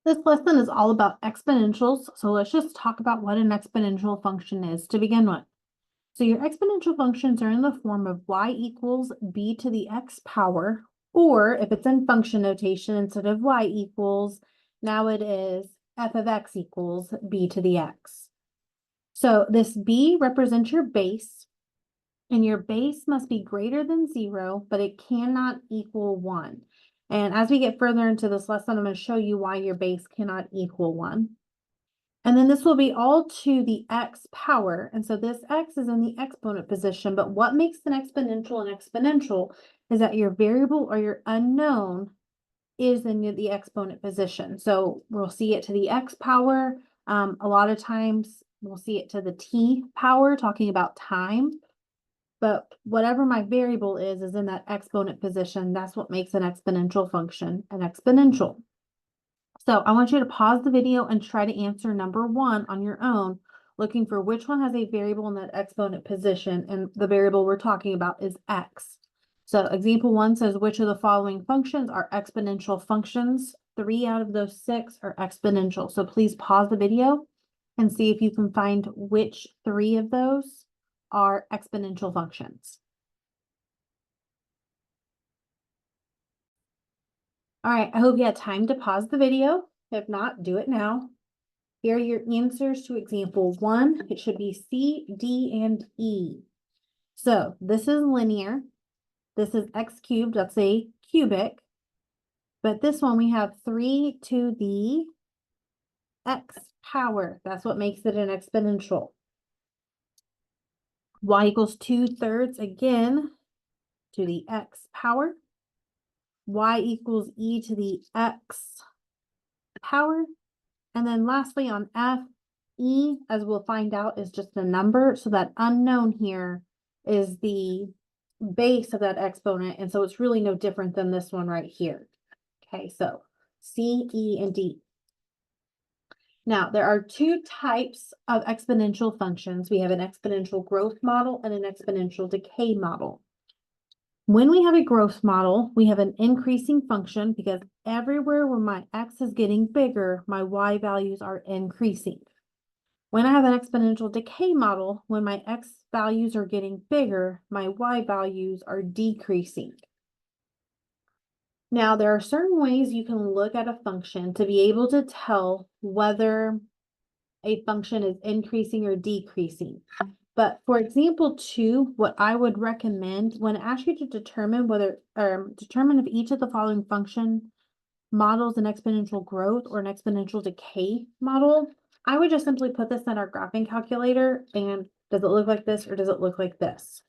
This lesson is all about exponentials, so let's just talk about what an exponential function is to begin with. So your exponential functions are in the form of y equals b to the x power, or if it's in function notation, instead of y equals, now it is f of x equals b to the x. So this b represents your base, and your base must be greater than 0, but it cannot equal 1. And as we get further into this lesson, I'm going to show you why your base cannot equal 1. And then this will be all to the x power. And so this x is in the exponent position, but what makes an exponential is that your variable or your unknown is in the exponent position. So we'll see it to the x power. A lot of times we'll see it to the t power, talking about time. But whatever my variable is in that exponent position. That's what makes an exponential function an exponential. So I want you to pause the video and try to answer number 1 on your own, looking for which one has a variable in that exponent position, and the variable we're talking about is x. So example 1 says, which of the following functions are exponential functions? 3 out of those 6 are exponential. So please pause the video and see if you can find which 3 of those are exponential functions. All right, I hope you had time to pause the video. If not, do it now. Here are your answers to example 1. It should be C, D, and E. So this is linear. This is x cubed, that's a cubic. But this one we have 3 to the x power. That's what makes it an exponential. Y equals 2/3 again to the x power. Y equals e to the x power. And then lastly on F, E, as we'll find out, is just a number. So that unknown here is the base of that exponent. And so it's really no different than this one right here. Okay, so C, E, and D. Now, there are 2 types of exponential functions. We have an exponential growth model and an exponential decay model. When we have a growth model, we have an increasing function because everywhere where my x is getting bigger, my y values are increasing. When I have an exponential decay model, when my x values are getting bigger, my y values are decreasing. Now, there are certain ways you can look at a function to be able to tell whether a function is increasing or decreasing. But for example 2, what I would recommend when I ask you to determine if each of the following function models an exponential growth or an exponential decay model, I would just simply put this in our graphing calculator and does it look like this or does it look like this?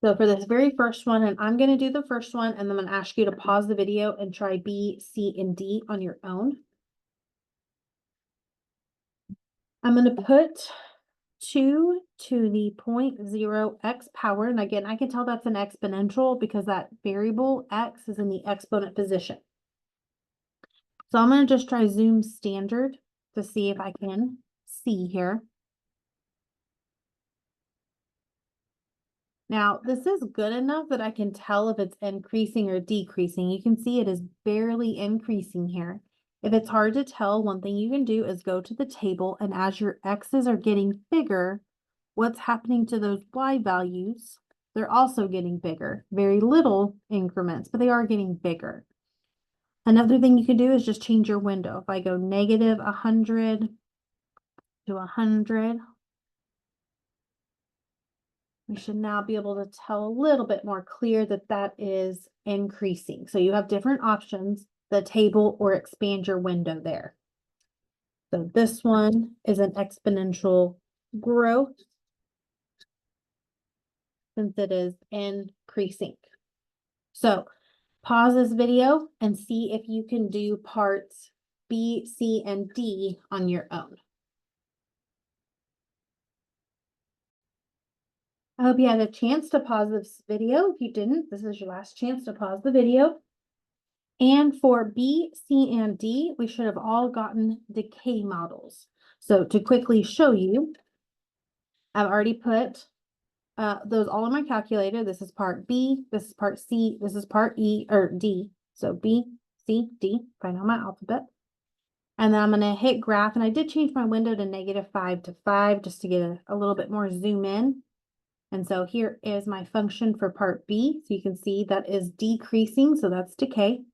So for this very first one, and I'm going to do the first one, and then I'm going to ask you to pause the video and try B, C, and D on your own. I'm going to put 2 to the 0.0 x power. And again, I can tell that's an exponential because that variable x is in the exponent position. So I'm going to just try zoom standard to see if I can see here. Now, this is good enough that I can tell if it's increasing or decreasing. You can see it is barely increasing here. If it's hard to tell, one thing you can do is go to the table, and as your x's are getting bigger, what's happening to those y values? They're also getting bigger. Very little increments, but they are getting bigger. Another thing you can do is just change your window. If I go negative 100 to 100, we should now be able to tell a little bit more clear that that is increasing. So you have different options, the table or expand your window there. So this one is an exponential growth since it is increasing. So pause this video and see if you can do parts B, C, and D on your own. I hope you had a chance to pause this video. If you didn't, this is your last chance to pause the video. And for B, C, and D, we should have all gotten decay models. So to quickly show you, I've already put those all in my calculator. This is part B, this is part C, this is part E or D. So B, C, D, find out my alphabet. And then I'm going to hit graph, and I did change my window to -5 to 5 just to get a little bit more zoom in. And so here is my function for part B. So you can see that is decreasing, so that's decay.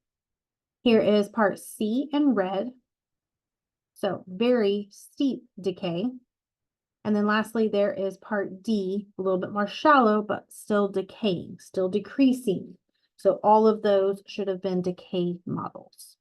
Here is part C in red. So very steep decay. And then lastly, there is part D, a little bit more shallow, but still decaying, still decreasing. So all of those should have been decay models.